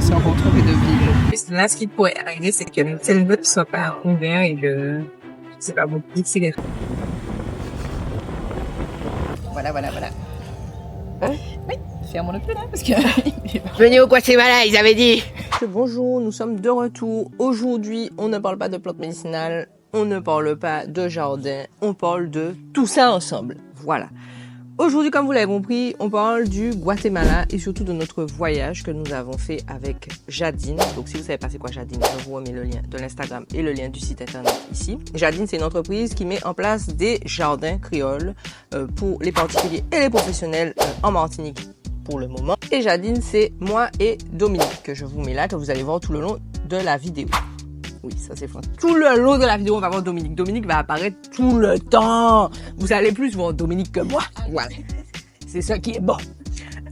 se retrouver de ville. Là, ce qui pourrait arriver, c'est que le téléphone ne soit pas ouvert et que, je sais pas, mon petit les... Voilà. Hein? Oui, ferme le peu là, parce que... Venez au Guatemala, ils avaient dit. Bonjour, nous sommes de retour. Aujourd'hui, on ne parle pas de plantes médicinales, on ne parle pas de jardin, on parle de tout ça ensemble. Voilà. Aujourd'hui, comme vous l'avez compris, on parle du Guatemala et surtout de notre voyage que nous avons fait avec Jadine. Donc, si vous savez pas c'est quoi Jadine, je vous remets le lien de l'Instagram et le lien du site internet ici. Jadine, c'est une entreprise qui met en place des jardins créoles pour les particuliers et les professionnels en Martinique pour le moment. Et Jadine, c'est moi et Dominique que je vous mets là, que vous allez voir tout le long de la vidéo. Oui, ça c'est fort. Tout le long de la vidéo, on va voir Dominique. Dominique va apparaître tout le temps. Vous allez plus voir Dominique que moi. Voilà. C'est ça qui est bon.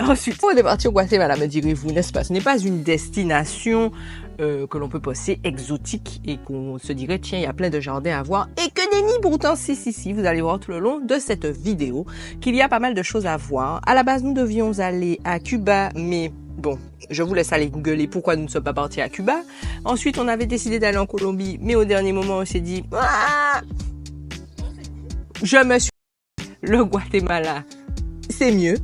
Ensuite, on est parti au Guatemala, me direz-vous, n'est-ce pas? Ce n'est pas une destination que l'on peut penser exotique et qu'on se dirait, tiens, il y a plein de jardins à voir. Et que nenni, pourtant, si, vous allez voir tout le long de cette vidéo qu'il y a pas mal de choses à voir. À la base, nous devions aller à Cuba, mais bon, je vous laisse aller googler pourquoi nous ne sommes pas partis à Cuba. Ensuite, on avait décidé d'aller en Colombie, mais au dernier moment, on s'est dit, je me suis... Le Guatemala, c'est mieux.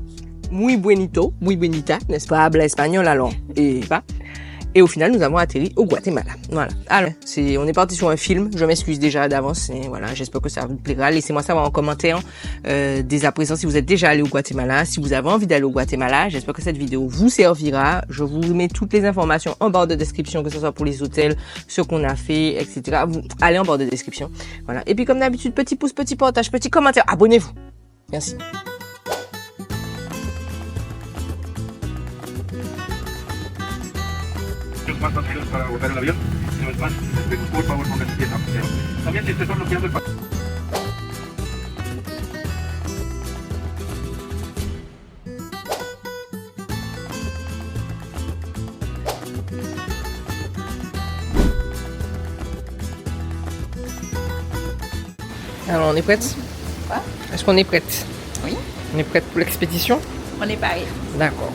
Muy buenito, muy buenita, n'est-ce pas? Habla espagnol alors. Et au final, nous avons atterri au Guatemala. Voilà. Alors, on est parti sur un film. Je m'excuse déjà d'avance. Et voilà, j'espère que ça vous plaira. Laissez-moi savoir en commentaire dès à présent si vous êtes déjà allé au Guatemala, si vous avez envie d'aller au Guatemala. J'espère que cette vidéo vous servira. Je vous mets toutes les informations en barre de description, que ce soit pour les hôtels, ce qu'on a fait, etc. Vous allez en barre de description. Voilà. Et puis comme d'habitude, petit pouce, petit partage, petit commentaire. Abonnez-vous. Merci. Más tranquilos para abordar el avión. Si no es más, por favor, pónganse pies a también si se está bloqueando el Alors, on est prête? Quoi? Est-ce qu'on est prête? Oui. On est prête pour l'expédition? On est pareil. D'accord.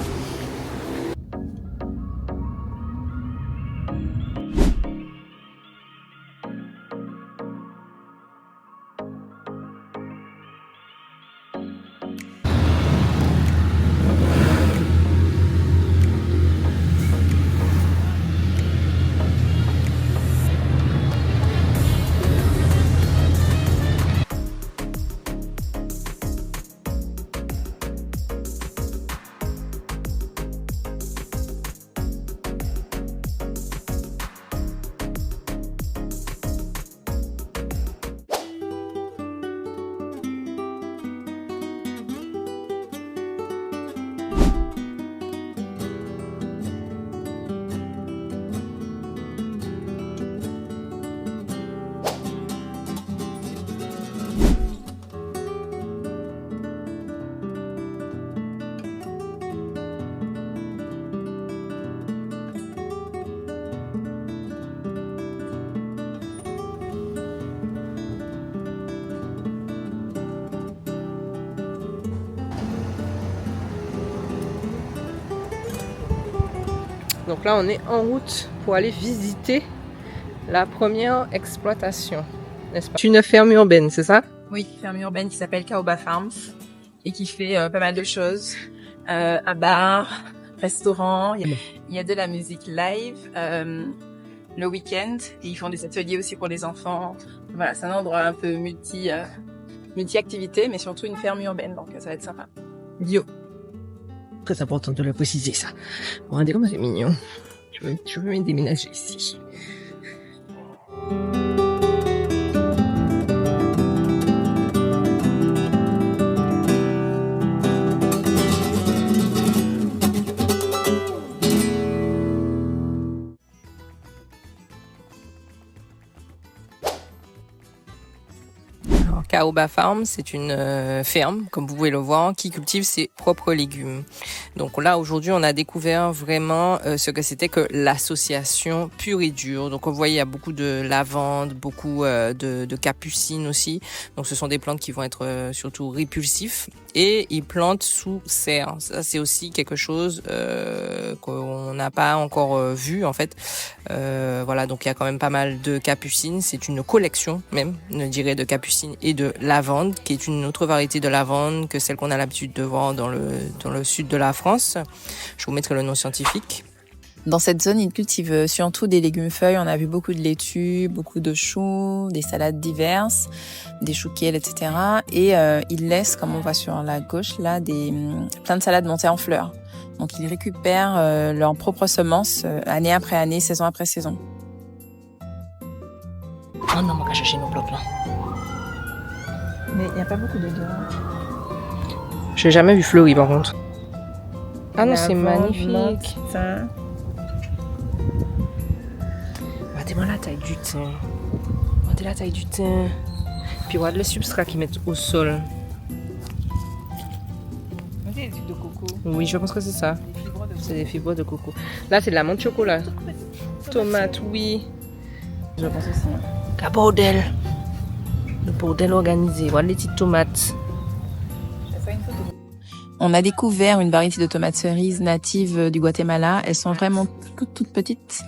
Donc là, on est en route pour aller visiter la première exploitation, n'est-ce pas? Une ferme urbaine, c'est ça? Oui, ferme urbaine qui s'appelle Caoba Farms et qui fait pas mal de choses. Un bar, restaurant, il y a de la musique live le week-end et ils font des ateliers aussi pour les enfants. Voilà, c'est un endroit un peu multi-activité, mais surtout une ferme urbaine, donc ça va être sympa. Bio. Très important de le préciser, ça. Regardez comme c'est mignon. Je veux déménager ici. Caoba Farm, c'est une ferme, comme vous pouvez le voir, qui cultive ses propres légumes. Donc là, aujourd'hui, on a découvert vraiment ce que c'était que l'association pure et dure. Donc on voit, il y a beaucoup de lavande, beaucoup de capucines aussi. Donc ce sont des plantes qui vont être surtout répulsifs. Et ils plantent sous serre. Ça, c'est aussi quelque chose qu'on n'a pas encore vu, en fait. Voilà, donc il y a quand même pas mal de capucines. C'est une collection, même, je dirais, de capucines et de lavande, qui est une autre variété de lavande que celle qu'on a l'habitude de voir dans le sud de la France. Je vous mettrai le nom scientifique. Dans cette zone, ils cultivent surtout des légumes feuilles. On a vu beaucoup de laitues, beaucoup de choux, des salades diverses, des choux kale, etc. Et ils laissent, comme on voit sur la gauche, là, plein de salades montées en fleurs. Donc ils récupèrent leurs propres semences année après année, saison après saison. Oh non, on va chercher nos plantes là. Mais il n'y a pas beaucoup de dehors. J'ai jamais vu fleurir par contre. Ah non, c'est magnifique. Regardez-moi la taille du thym. Regardez la taille du thym. Puis regarde le substrat qu'ils mettent au sol. C'est des fibres de coco. Oui, je pense que c'est ça. C'est des fibres de coco. Là, c'est de la menthe chocolat. Tomate, oui. Je pense aussi. La bordel. Le bordel organisé. Voilà les petites tomates. On a découvert une variété de tomates cerises natives du Guatemala. Elles sont vraiment toutes petites.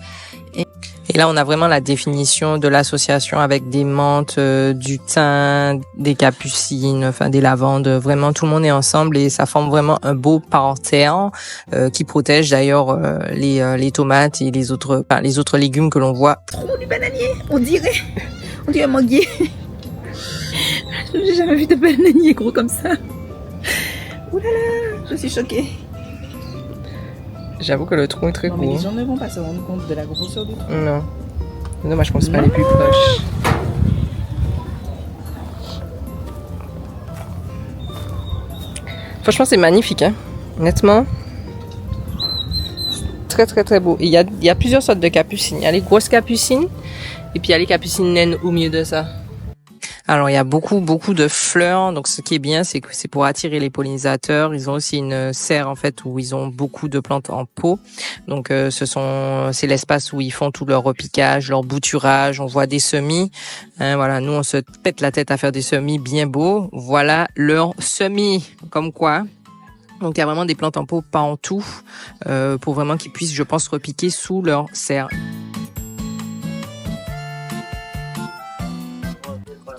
Et là, on a vraiment la définition de l'association avec des menthes, du thym, des capucines, enfin des lavandes. Vraiment, tout le monde est ensemble et ça forme vraiment un beau parterre qui protège d'ailleurs les tomates et les autres légumes que l'on voit. Trop du bananier, on dirait un manguier. J'ai jamais vu de bananier gros comme ça. Ouh là là, je suis choquée. J'avoue que le tronc est très gros. Mais les gens ne vont pas se rendre compte de la grosseur du tronc. Non. Non, moi je pense pas les plus proches. Franchement, c'est magnifique, hein. Honnêtement. Très très très beau. Il y a plusieurs sortes de capucines. Il y a les grosses capucines et puis il y a les capucines naines au milieu de ça. Alors il y a beaucoup de fleurs, donc ce qui est bien c'est que c'est pour attirer les pollinisateurs. Ils ont aussi une serre en fait où ils ont beaucoup de plantes en pot. Donc c'est l'espace où ils font tout leur repiquage, leur bouturage, on voit des semis. Hein, voilà, nous on se pète la tête à faire des semis bien beaux. Voilà leurs semis, comme quoi. Donc il y a vraiment des plantes en pot partout pour vraiment qu'ils puissent, je pense, repiquer sous leur serre.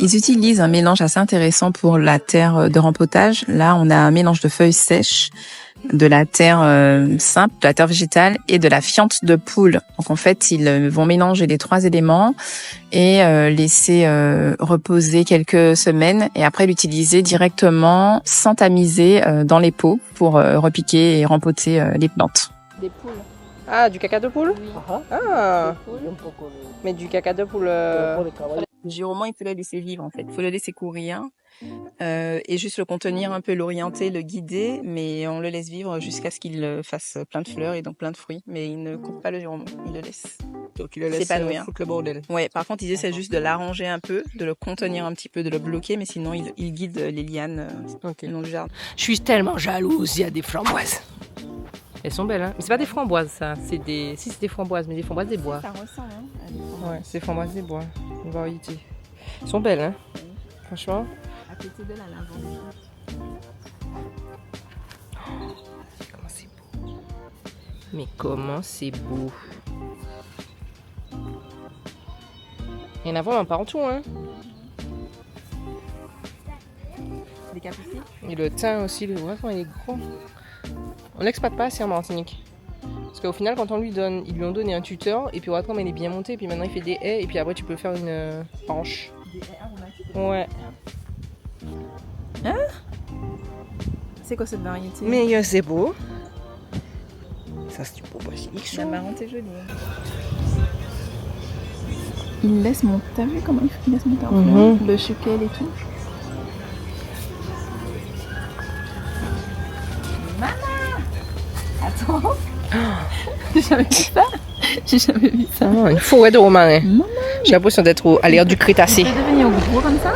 Ils utilisent un mélange assez intéressant pour la terre de rempotage. Là, on a un mélange de feuilles sèches, de la terre simple, de la terre végétale et de la fiente de poule. Donc en fait, ils vont mélanger les trois éléments et laisser reposer quelques semaines et après l'utiliser directement sans tamiser dans les pots pour repiquer et rempoter les plantes. Des poules. Ah, du caca de poule? Oui. Ah, mais du caca de poule... Le gyroman, il faut le laisser vivre en fait. Il faut le laisser courir et juste le contenir un peu, l'orienter, le guider, mais on le laisse vivre jusqu'à ce qu'il fasse plein de fleurs et donc plein de fruits. Mais il ne coupe pas le gyroman, il le laisse. Donc il le laisse foutre le bordel. Ouais, par contre, ils essaient juste de l'arranger un peu, de le contenir un petit peu, de le bloquer, mais sinon il guide les lianes le long du jardin. Je suis tellement jalouse, il y a des framboises. Elles sont belles, hein. Mais c'est pas des framboises, ça. Si, c'est des framboises, mais des framboises des bois. Ça ressemble, hein, à des framboises. Ouais, c'est des framboises des bois. Une variété. Elles sont belles, hein. Oui. Franchement. À côté de la lavande. Oh, comment c'est beau. Mais comment c'est beau. Il y en a vraiment partout, hein. Des capucines. Et le thym aussi, le vraiment, il est gros. On l'exploite pas assez en Martinique. Parce qu'au final, quand on lui donne, ils lui ont donné un tuteur, et puis regarde comme elle est bien montée, et puis maintenant il fait des haies, et puis après tu peux faire une hanche. Des haies aromatiques? Ouais. Hein? C'est quoi cette variété? Mais c'est beau. Ça c'est beau basilic. La marron, c'est joli. Il laisse monter, t'as vu comment il laisse monter en fleurs? Le chuquel et tout. Maman! Attends! J'ai jamais vu ça! J'ai jamais vu ça! Une forêt de romarin. J'ai l'impression d'être à l'ère du Crétacé. Ça peut devenir gros comme ça?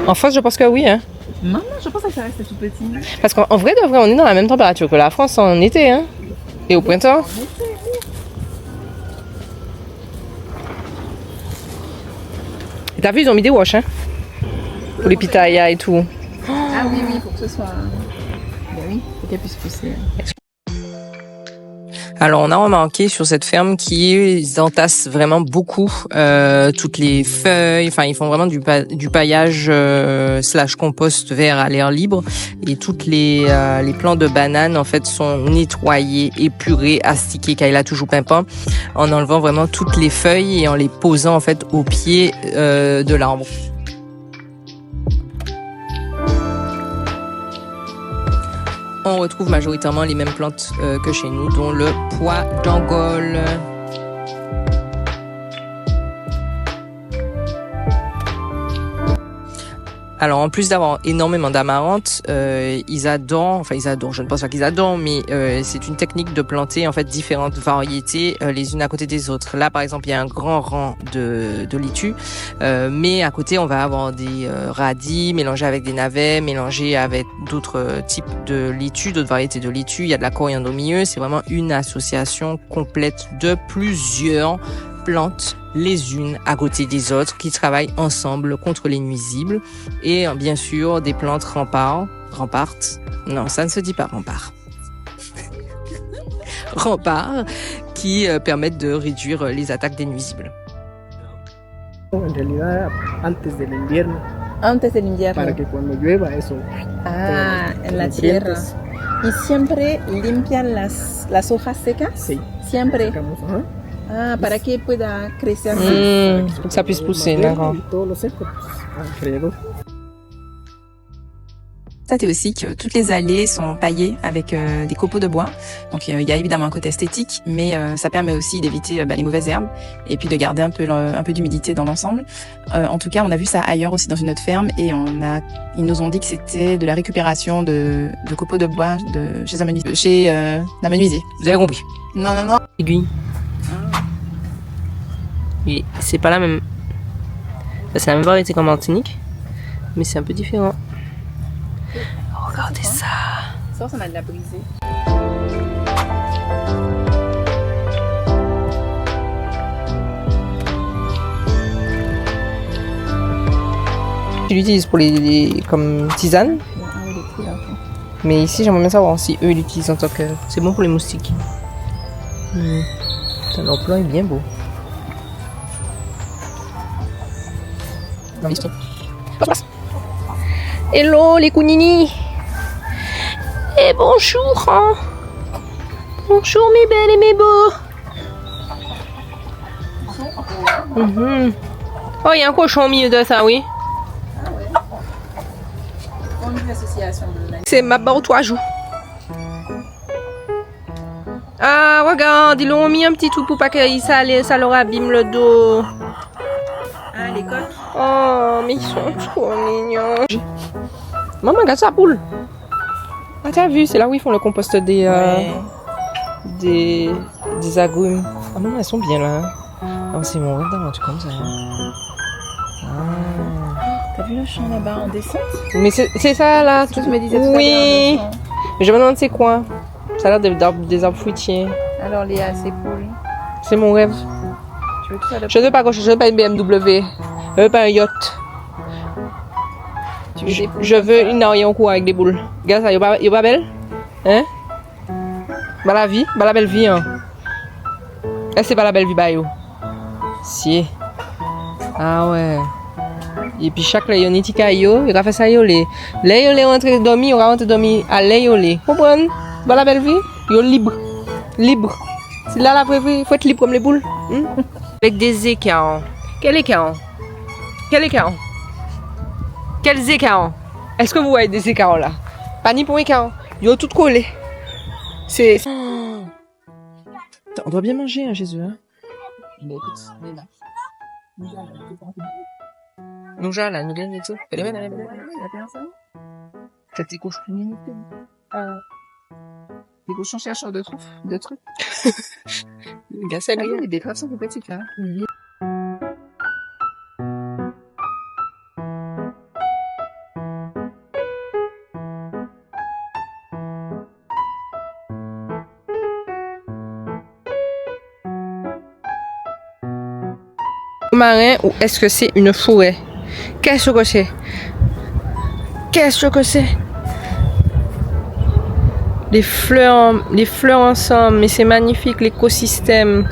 En France, je pense que oui. Hein. Non, je pense que ça reste tout petit. Parce qu'en vrai, de vrai, on est dans la même température que la France en été. Hein. Et au printemps. Et t'as vu, ils ont mis des wash, hein. Pour les pitayas et tout. Ah oui, pour que ce soit... Ben oui, faut qu'elle puisse pousser. Alors, on a remarqué sur cette ferme qu'ils entassent vraiment beaucoup toutes les feuilles. Enfin, ils font vraiment du paillage / compost vert à l'air libre. Et toutes les plants de bananes, en fait, sont nettoyés, épurés, astiqués, car il a toujours pimpant, en enlevant vraiment toutes les feuilles et en les posant, en fait, au pied de l'arbre. On retrouve majoritairement les mêmes plantes que chez nous, dont le pois d'Angole. Alors, en plus d'avoir énormément d'amarante, ils adorent, je ne pense pas qu'ils adorent, mais c'est une technique de planter en fait différentes variétés les unes à côté des autres. Là, par exemple, il y a un grand rang de laitue, mais à côté, on va avoir des radis mélangés avec des navets, mélangés avec d'autres types de laitue, d'autres variétés de laitue. Il y a de la coriandre au milieu. C'est vraiment une association complète de plusieurs plantes les unes à côté des autres qui travaillent ensemble contre les nuisibles et bien sûr des plantes remparts, non ça ne se dit pas rempart, remparts qui permettent de réduire les attaques des nuisibles. En realidad, antes del invierno. Antes del invierno. Para que cuando llueva eso. Ah, en la tierra. ¿Y siempre limpian las hojas secas? Sí. Siempre. Sacamos, ajá. Ah, para que pueda crecer. Pour que ça puisse pousser, d'accord. Y todo lo seco, pues, alrededor. C'est aussi que toutes les allées sont paillées avec des copeaux de bois. Donc il y a évidemment un côté esthétique, mais ça permet aussi d'éviter les mauvaises herbes et puis de garder un peu d'humidité dans l'ensemble. En tout cas, on a vu ça ailleurs aussi dans une autre ferme et ils nous ont dit que c'était de la récupération de copeaux de bois chez la menuisier. Vous avez compris? Non. Aiguille. Et c'est pas la même. C'est la même variété qu'en Martinique, mais c'est un peu différent. Regardez ça. Ça m'a de la brisée. Tu l'utilises pour comme tisane. Mais ici, j'aimerais bien savoir si eux l'utilisent en tant que... C'est bon pour les moustiques. L'emploi est bien beau. Hello les kounini. Et bonjour hein. Bonjour mes belles et mes beaux. Oh, il y a un cochon au milieu de ça, oui. C'est ma barre toi joue. Ah, regarde, ils l'ont mis un petit tout pour pas que ça leur abîme le dos. Ah, l'école. Oh, mais ils sont trop mignons. Maman, regarde sa poule. Ah, t'as vu, c'est là où ils font le compost des agrumes. Ah, maman, elles sont bien là. Oh, c'est mon rêve d'avoir un truc comme ça. T'as vu le champ là-bas en descente? Mais c'est ça là. Tu me disais tout à l'heure, oui. Mais je me demande c'est quoi. Ça a l'air des arbres fruitiers. Alors Léa, c'est cool. C'est mon rêve. Tu veux que ça Je veux pas je veux pas une BMW. Je veux pas un yacht. Je veux une Ariane court avec des boules. Regarde ça, il est pas belle? Hein? Bah la vie, bah la belle vie hein. C'est pas la belle vie bah yo. Si. Ah ouais. Et puis chaque là, il y a un petit caillou, il a fait ça yo les. Là yo les rentré dormir, il va rentrer dormir à là yo les. Comprendre? Bah la belle vie, yo libre. Libre. C'est là la préférée, faut être libre comme les boules. Avec des écarts. Quel écart? Quel écart? Quels écarts? Est-ce que vous voyez des écarts là? Pas ni pour écart. Yo tout collé. C'est. Oh. On doit bien manger hein, Jésus. Hein? Bon, écoute, Léa. Nouja là, nous gagne et tout. Elle est belle, Il y a personne? t'as tes cochons. Les cochons chercheurs de trucs. Gars, c'est Ah oui, les betteraves sont petites là. marin ou est-ce que c'est une forêt? Qu'est-ce que c'est? Qu'est-ce que c'est? Les fleurs ensemble, mais c'est magnifique l'écosystème.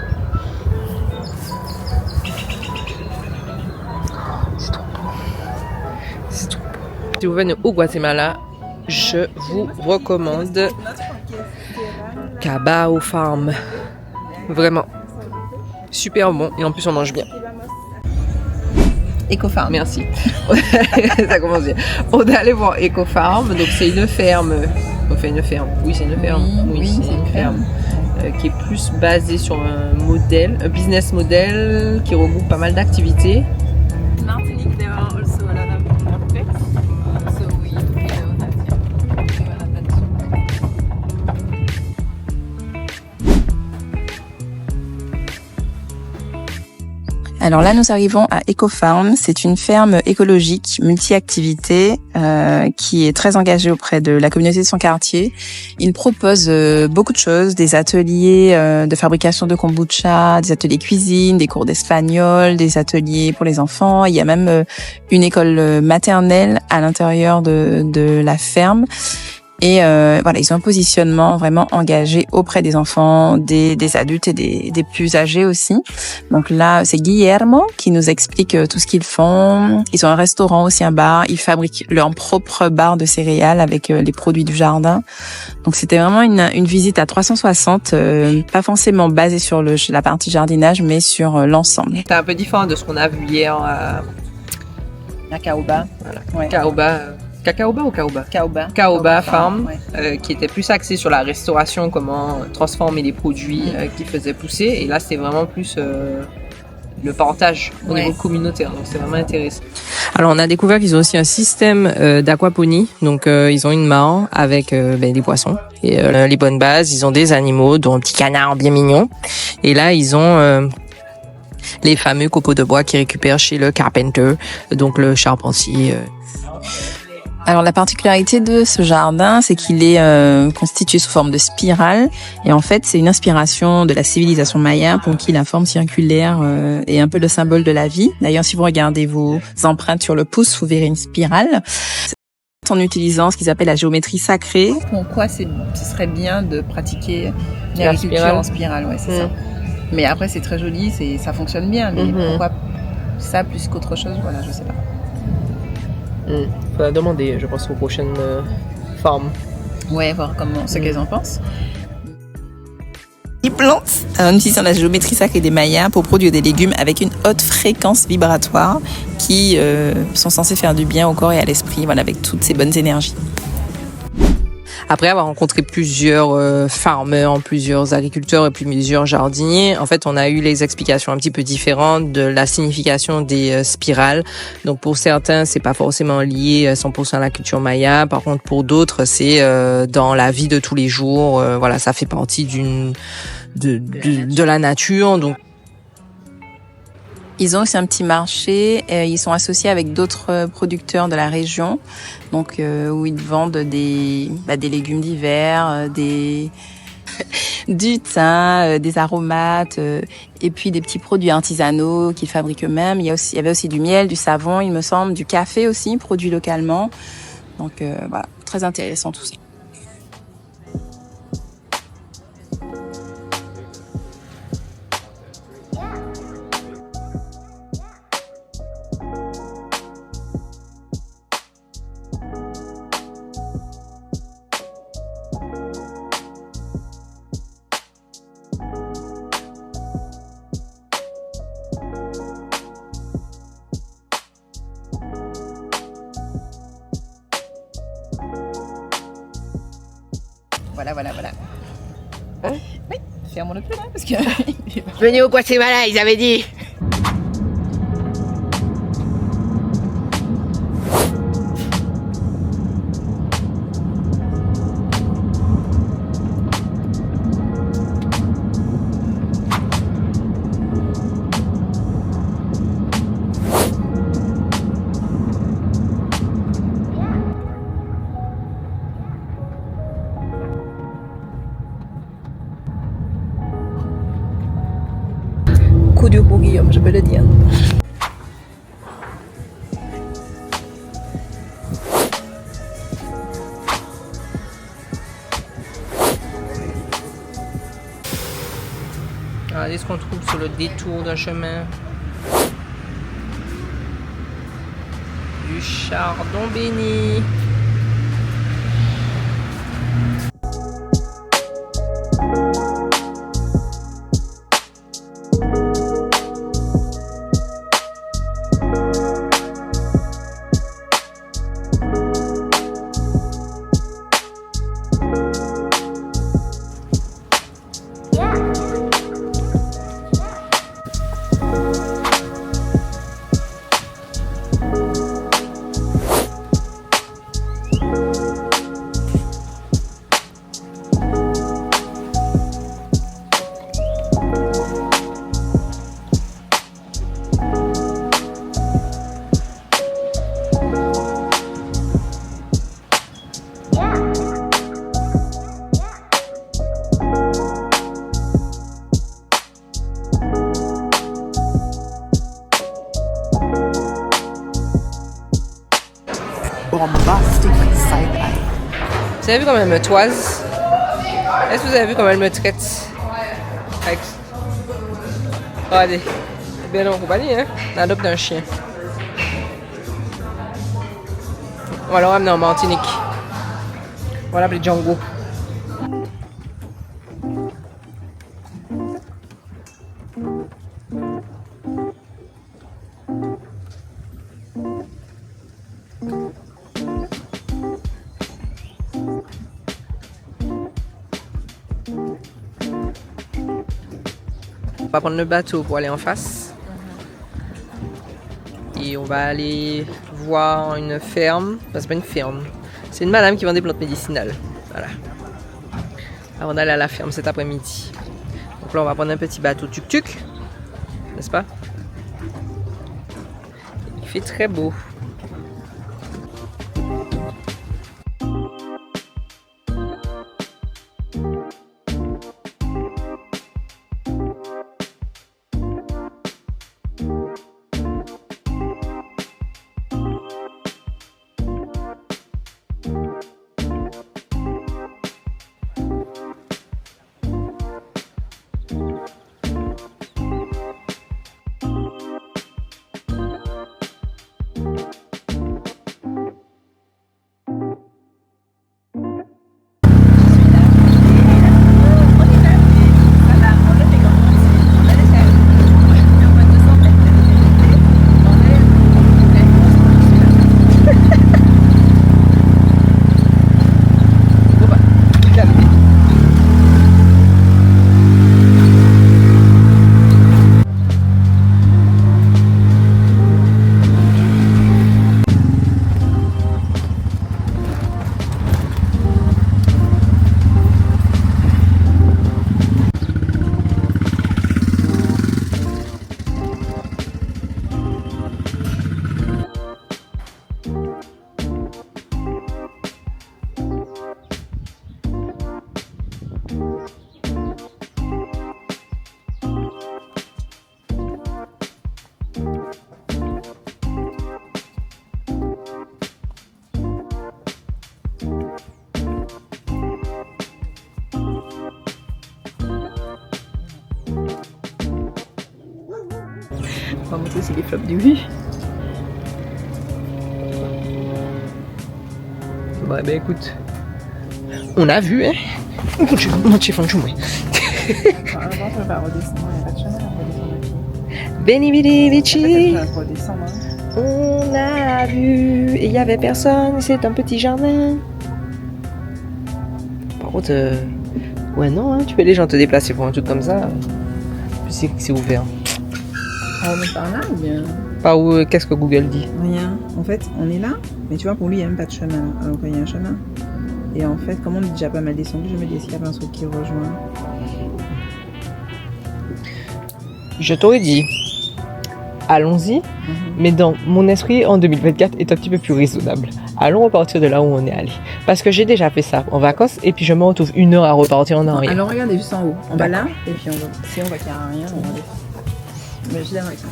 C'est trop beau. C'est trop beau. Si vous venez au Guatemala, je vous recommande Cabao Farm. Vraiment. Super bon et en plus on mange bien. Ecofarm. Merci. Ça commence bien. On est allé voir Ecofarm, donc c'est une ferme. Enfin une ferme. Oui, c'est une ferme. Oui, c'est une ferme qui est plus basée sur un business model qui regroupe pas mal d'activités. Martinique, there are also a lot of pets. So we know that Alors là, nous arrivons à Ecofarm. C'est une ferme écologique multi-activité qui est très engagée auprès de la communauté de son quartier. Il propose beaucoup de choses, des ateliers de fabrication de kombucha, des ateliers cuisine, des cours d'espagnol, des ateliers pour les enfants. Il y a même une école maternelle à l'intérieur de la ferme. Et voilà, ils ont un positionnement vraiment engagé auprès des enfants, des adultes et des plus âgés aussi. Donc là, c'est Guillermo qui nous explique tout ce qu'ils font. Ils ont un restaurant aussi, un bar. Ils fabriquent leur propre bar de céréales avec les produits du jardin. Donc c'était vraiment une visite à 360, pas forcément basée sur la partie jardinage, mais sur l'ensemble. C'est un peu différent de ce qu'on a vu hier à Caoba. Voilà. Ouais. Caoba. Cacaoba ou Caoba? Caoba Farm, ouais. Qui était plus axé sur la restauration, comment transformer les produits qu'ils faisaient pousser. Et là, c'était vraiment plus le partage au niveau communautaire. Donc, c'est vraiment intéressant. Alors, on a découvert qu'ils ont aussi un système d'aquaponie. Donc, ils ont une mare avec des poissons et les bonnes bases. Ils ont des animaux, dont un petit canard bien mignon. Et là, ils ont les fameux copeaux de bois qu'ils récupèrent chez le carpenter, donc le charpentier. Alors la particularité de ce jardin, c'est qu'il est constitué sous forme de spirale. Et en fait, c'est une inspiration de la civilisation maya pour qui la forme circulaire est un peu le symbole de la vie. D'ailleurs, si vous regardez vos empreintes sur le pouce, vous verrez une spirale. En utilisant ce qu'ils appellent la géométrie sacrée. Pourquoi ce serait bien de pratiquer l'agriculture en spirale, ouais, c'est ça. Mais après, c'est très joli, ça fonctionne bien. Mais pourquoi ça plus qu'autre chose, voilà, je sais pas. Faudra demander, je pense, aux prochaines farms. Ouais, voir ce qu'elles en pensent. Ils plantent en utilisant la géométrie sacrée des Mayas pour produire des légumes avec une haute fréquence vibratoire qui sont censés faire du bien au corps et à l'esprit, voilà, avec toutes ces bonnes énergies. Après avoir rencontré plusieurs farmers, plusieurs agriculteurs et plusieurs jardiniers, en fait, on a eu les explications un petit peu différentes de la signification des spirales. Donc, pour certains, c'est pas forcément lié 100% à la culture maya. Par contre, pour d'autres, c'est dans la vie de tous les jours. Voilà, ça fait partie de la nature. Donc, ils ont aussi un petit marché, ils sont associés avec d'autres producteurs de la région, donc où ils vendent des légumes d'hiver, du thym, des aromates, et puis des petits produits artisanaux qu'ils fabriquent eux-mêmes. Il y avait aussi du miel, du savon, il me semble, du café aussi, produit localement. Donc voilà, très intéressant tout ça. Voilà. Hein? Oui, fermons-le plus là, parce que... Venez au Guatemala, ils avaient dit. coup dur pour Guillaume, je peux le dire. Regardez ce qu'on trouve sur le détour d'un chemin. Du chardon béni. Bombastic side-eye. Vous avez vu comment elle me toise? Est-ce que vous avez vu comment elle me traite? Avec... Regardez, c'est bien en compagnie, hein? On adopte un chien. On va le ramener en Martinique. On va l'appeler Django. On va prendre le bateau pour aller en face. Et on va aller voir une ferme. Enfin, c'est pas une ferme. C'est une madame qui vend des plantes médicinales. Voilà. Avant d'aller à la ferme cet après-midi. Donc là, on va prendre un petit bateau tuk-tuk. N'est-ce pas? Il fait très beau. On va montrer aussi les flops du vue. Bah ben écoute, on a vu hein. Beni bidi bichi. On a vu et il y avait personne, c'est un petit jardin. Par contre, ouais non, hein, tu fais les gens te déplacer pour un truc comme ça. Puis c'est ouvert. Ah, on est par là ou bien? Par où, qu'est-ce que Google dit? Rien. En fait, on est là, mais tu vois, pour lui, il n'y a même pas de chemin. Alors qu'il y a un chemin. Et en fait, comme on est déjà pas mal descendu, je me dis, est-ce qu'il y a un truc qui rejoint? Je t'aurais dit, allons-y, mais dans mon esprit, en 2024, est un petit peu plus raisonnable. Allons repartir de là où on est allé. Parce que j'ai déjà fait ça en vacances, et puis je me retrouve 1 heure à repartir en arrière. Alors regardez juste en haut. On va là, et puis on va. Si on voit qu'il n'y a rien, on va descendre. Mais je l'aime avec ça.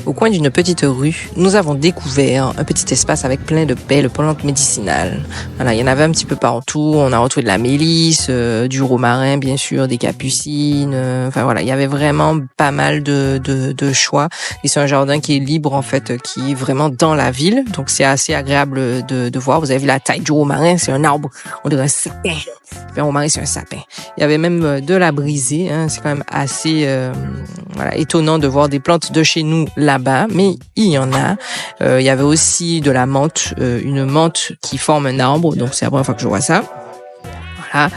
Au coin d'une petite rue, nous avons découvert un petit espace avec plein de belles plantes médicinales. Voilà, il y en avait un petit peu partout. On a retrouvé de la mélisse, du romarin, bien sûr, des capucines. Enfin voilà, il y avait vraiment pas mal de choix. Et c'est un jardin qui est libre en fait, qui est vraiment dans la ville. Donc c'est assez agréable de voir. Vous avez vu la taille du romarin, c'est un arbre, on dirait un sapin. Le romarin, c'est un sapin. Il y avait même de la brisée. Hein. C'est quand même assez étonnant de voir des plantes de chez nous là-bas, mais il y en a. Il y avait aussi de la menthe, une menthe qui forme un arbre, donc c'est la première fois que je vois ça. Voilà.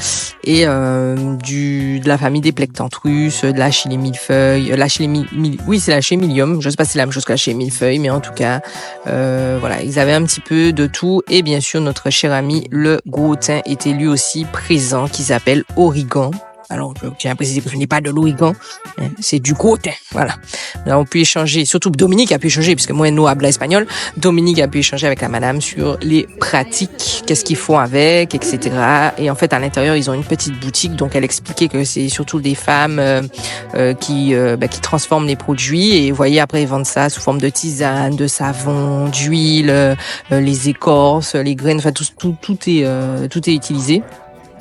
Et de la famille des plectantrus, de la chili millefeuille, oui, c'est la chémilium. Je sais pas si c'est la même chose que la chili millefeuille, mais en tout cas, voilà, ils avaient un petit peu de tout. Et bien sûr, notre cher ami le gros thym était lui aussi présent, qui s'appelle origan. Alors, je tiens à préciser que ce n'est pas de l'origan, hein, c'est du gros thym, voilà. Là, on peut échanger, surtout Dominique a pu échanger, puisque moi, nous, habla espagnol, Dominique a pu échanger avec la madame sur les pratiques, qu'est-ce qu'ils font avec, etc. Et en fait, à l'intérieur, ils ont une petite boutique, donc elle expliquait que c'est surtout des femmes qui transforment les produits, et vous voyez, après, ils vendent ça sous forme de tisane, de savon, d'huile, les écorces, les graines, enfin, tout est utilisé.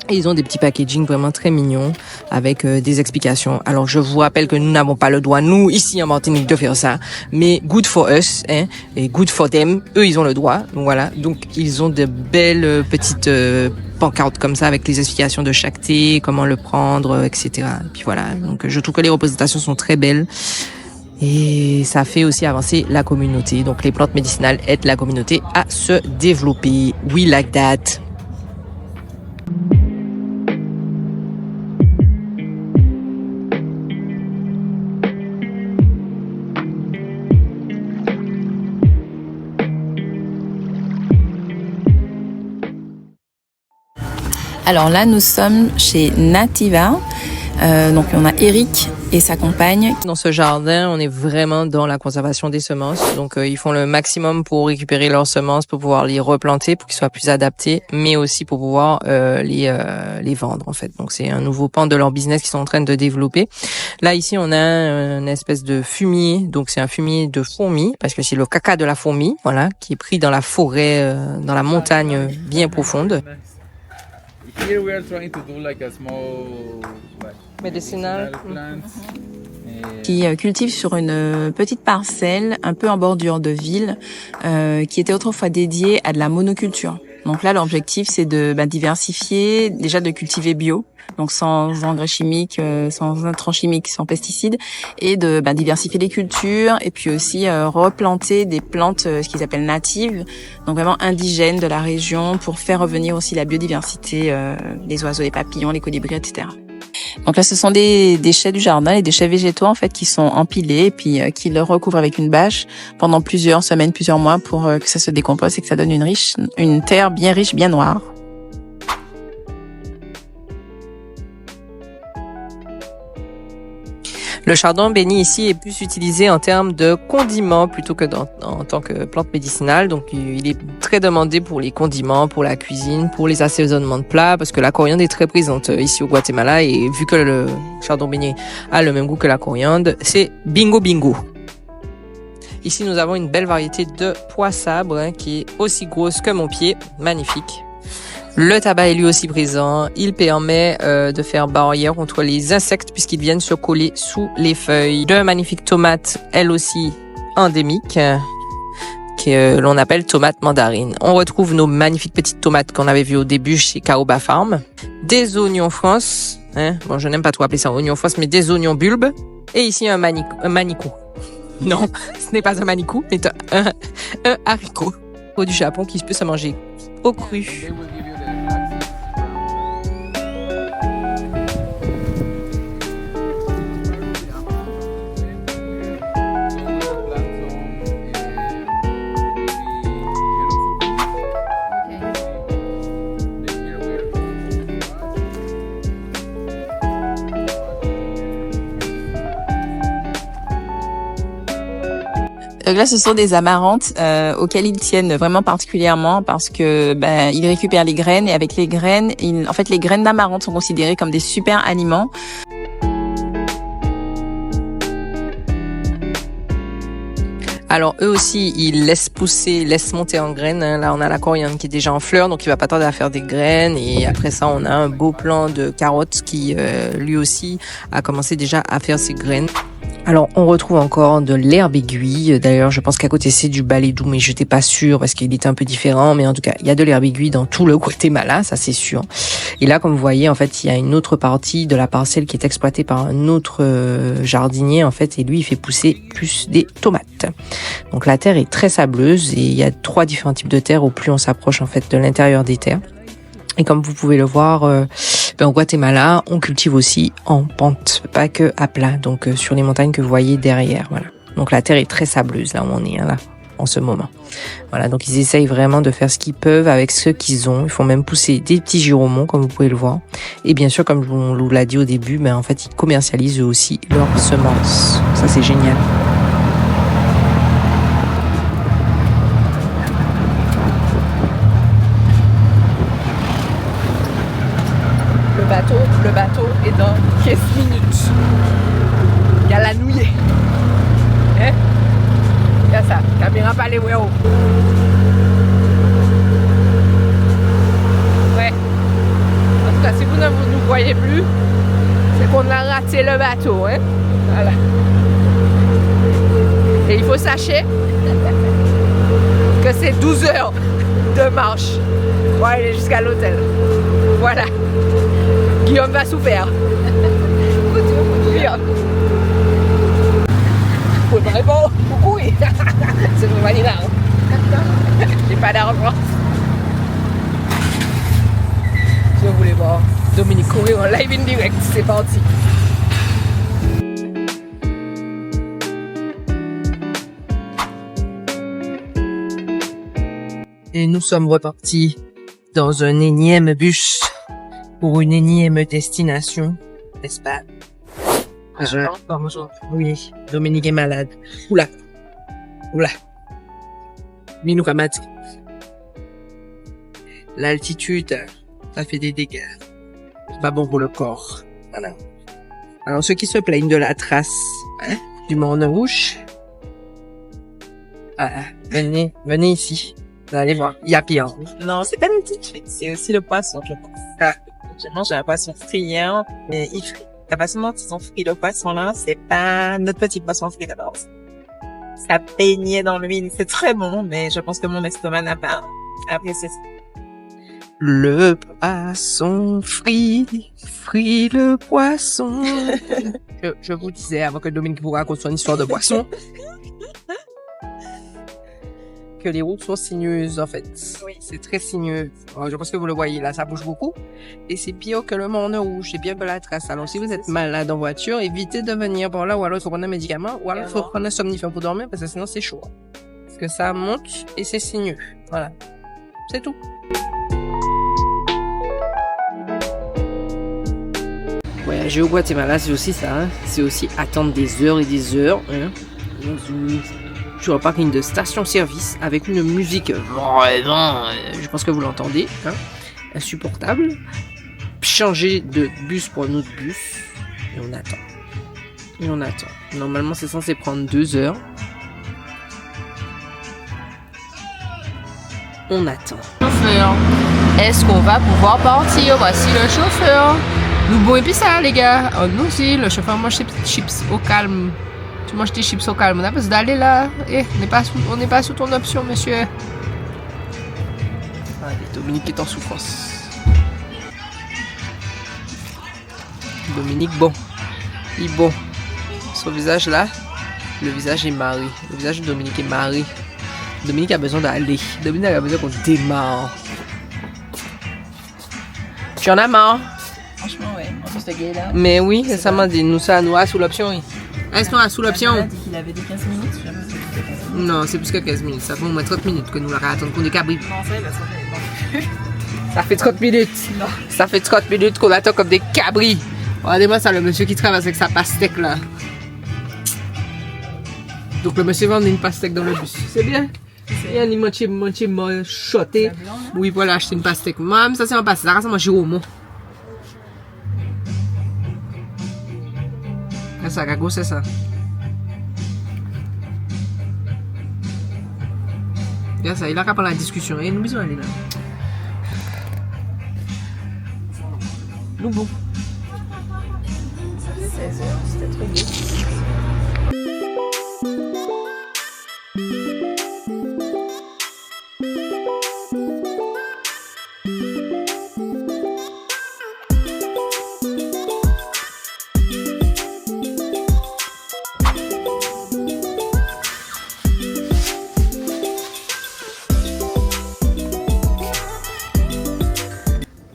Et ils ont des petits packaging vraiment très mignons avec des explications. Alors, je vous rappelle que nous n'avons pas le droit, nous, ici en Martinique, de faire ça. Mais good for us, hein, et good for them. Eux, ils ont le droit. Donc, voilà. Donc, ils ont de belles petites pancartes comme ça avec les explications de chaque thé, comment le prendre, etc. Et puis voilà. Donc, je trouve que les représentations sont très belles. Et ça fait aussi avancer la communauté. Donc, les plantes médicinales aident la communauté à se développer. We like that. Alors là, nous sommes chez Nativa. Donc on a Eric et sa compagne. Dans ce jardin, on est vraiment dans la conservation des semences. Donc ils font le maximum pour récupérer leurs semences, pour pouvoir les replanter, pour qu'ils soient plus adaptés, mais aussi pour pouvoir les vendre en fait. Donc c'est un nouveau pan de leur business qu'ils sont en train de développer. Là ici, on a une espèce de fumier. Donc c'est un fumier de fourmis, parce que c'est le caca de la fourmi, voilà, qui est pris dans la forêt, dans la montagne bien profonde. Here we are trying to do like a small Medicinal plants. Qui cultive sur une petite parcelle un peu en bordure de ville, qui était autrefois dédiée à de la monoculture. Donc là, l'objectif, c'est de diversifier, déjà de cultiver bio, donc sans engrais chimiques, sans intrants chimiques, sans pesticides, et de diversifier les cultures, et puis aussi replanter des plantes, ce qu'ils appellent natives, donc vraiment indigènes de la région, pour faire revenir aussi la biodiversité, les oiseaux, les papillons, les colibris, etc. Donc là, ce sont des déchets du jardin, les déchets végétaux en fait qui sont empilés et puis qui le recouvrent avec une bâche pendant plusieurs semaines, plusieurs mois pour que ça se décompose et que ça donne une terre bien riche, bien noire. Le chardon béni ici est plus utilisé en termes de condiments plutôt que en tant que plante médicinale. Donc, il est très demandé pour les condiments, pour la cuisine, pour les assaisonnements de plats, parce que la coriandre est très présente ici au Guatemala. Et vu que le chardon béni a le même goût que la coriandre, c'est bingo bingo. Ici, nous avons une belle variété de pois sabres qui est aussi grosse que mon pied. Magnifique. Le tabac est lui aussi présent. Il permet de faire barrière contre les insectes puisqu'ils viennent se coller sous les feuilles. De magnifiques tomates, elles aussi endémiques, que l'on appelle tomates mandarines. On retrouve nos magnifiques petites tomates qu'on avait vues au début chez Caoba Farm. Des oignons France. Bon, je n'aime pas trop appeler ça oignons France, mais des oignons bulbes. Et ici, un manicou. Non, ce n'est pas un manicou, mais un haricot. Du Japon qui peut se manger au cru. Donc là, ce sont des amarantes auxquelles ils tiennent vraiment particulièrement parce que ils récupèrent les graines et avec les graines, en fait, les graines d'amarante sont considérées comme des super aliments. Alors eux aussi, ils laissent pousser, laissent monter en graines. Là, on a la coriandre qui est déjà en fleurs, donc il va pas tarder à faire des graines. Et après ça, on a un beau plant de carottes qui, lui aussi, a commencé déjà à faire ses graines. Alors, on retrouve encore de l'herbe aiguille. D'ailleurs, je pense qu'à côté, c'est du balai doux, mais je n'étais pas sûre parce qu'il était un peu différent. Mais en tout cas, il y a de l'herbe aiguille dans tout le Guatemala, ça c'est sûr. Et là, comme vous voyez, en fait, il y a une autre partie de la parcelle qui est exploitée par un autre jardinier, en fait, et lui, il fait pousser plus des tomates. Donc, la terre est très sableuse et il y a 3 différents types de terre au plus on s'approche, en fait, de l'intérieur des terres. Et comme vous pouvez le voir, au Guatemala, on cultive aussi en pente, pas que à plat, donc sur les montagnes que vous voyez derrière. Voilà. Donc la terre est très sableuse là où on est là en ce moment. Voilà, donc ils essayent vraiment de faire ce qu'ils peuvent avec ce qu'ils ont. Ils font même pousser des petits giromons comme vous pouvez le voir. Et bien sûr, comme on vous l'a dit au début, en fait ils commercialisent eux aussi leurs semences. Ça c'est génial. Le bateau est dans 15 minutes. Il y a la nouillée. Hein? Il y a ça. Caméra pas les wéros. Ouais. En tout cas, si vous ne nous voyez plus, c'est qu'on a raté le bateau. Hein? Voilà. Et il faut sachez que c'est 12 heures de marche pour aller jusqu'à l'hôtel. Voilà. Guillaume va souffrir. Guillaume. Vous pouvez pas répondre. Coucou. C'est une vanille là. J'ai pas d'argent. Si vous voulez voir Dominique courir en live in direct, c'est parti. Et nous sommes repartis dans un énième bus pour une énième destination, n'est-ce pas? Bonjour. Oui, Dominique est malade. Oula. Minou Kamati. L'altitude, ça fait des dégâts. C'est pas bon pour le corps. Voilà. Alors, ceux qui se plaignent de la trace, du Morne Rouge, venez ici. Vous allez voir, il y a pire. Non, c'est pas une petite frite, c'est aussi le poisson, je pense. Je mange un poisson frit hier, mais il frit. La façon dont ils ont frit le poisson là, c'est pas notre petit poisson frit d'abord. Ça baignait dans l'huile, c'est très bon, mais je pense que mon estomac n'a pas apprécié ça. Le poisson frit le poisson. je vous disais avant que Dominique vous raconte son histoire de poisson. Que les routes sont sinueuses en fait. Oui. C'est très sinueux. Alors, je pense que vous le voyez là, ça bouge beaucoup. Et c'est pire que le Morne Rouge, c'est bien de la trace. Alors si vous êtes malade en voiture, évitez de venir par là, ou alors il faut prendre un médicament, ou alors il faut prendre un somnifère pour dormir, parce que sinon c'est chaud. Parce que ça monte et c'est sinueux. Voilà. C'est tout. Voyager au Guatemala, c'est aussi ça. Hein. C'est aussi attendre des heures et des heures. Hein, dans une... sur un parking de station-service avec une musique vraiment, je pense que vous l'entendez, hein, insupportable. Changer de bus pour un autre bus et on attend. Normalement, c'est censé prendre 2 heures. On attend. Chauffeur, est-ce qu'on va pouvoir partir? Voici le chauffeur. Nous bon et puis ça, les gars. Oh, nous aussi, le chauffeur mange ses petites chips au calme. Tu manges tes chips au calme, on a besoin d'aller là. On n'est pas sous ton option, monsieur. Allez, Dominique est en souffrance. Dominique, bon. Il est bon. Son visage là, le visage est marré. Le visage de Dominique est marré. Dominique a besoin d'aller. Dominique a besoin qu'on démarre. Tu en as marre? Franchement, ouais. En plus, ce gars là. Mais oui, ça m'a dit. Nous sous l'option, oui. Est-ce qu'on a sous l'option? Il a dit qu'il avait des 15 minutes. Non, c'est plus que 15 minutes. Ça fait au moins 30 minutes que nous la attendons qu'on est cabri. Non, ça fait Ça fait 30 minutes. Non. Ça fait 30 minutes qu'on attend comme des cabris. Regardez-moi ça, le monsieur qui travaille avec sa pastèque là. Donc le monsieur vend une pastèque dans le bus. C'est bien. Et elle m'a choté. Oui, voilà, acheter une pastèque. Maman, ça c'est un pastèque. Ça mange au mot. Ça, Gago, c'est ça. Regarde ça, il a qu'à parler la discussion. Et nous, besoin d'aller là. Nous, bon. 16h, c'était trop beau.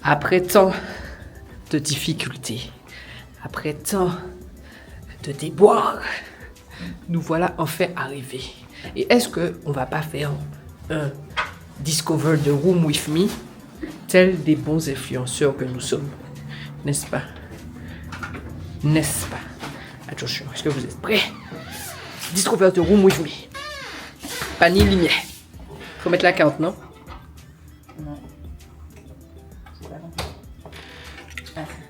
Après tant de difficultés, après tant de déboires, nous voilà enfin arrivés. Et est-ce qu'on va pas faire un Discover the Room with Me, tel des bons influenceurs que nous sommes? N'est-ce pas? N'est-ce pas? Attention, est-ce que vous êtes prêts? Discover the Room with Me. Panier lumière. Faut mettre la carte, non? Non.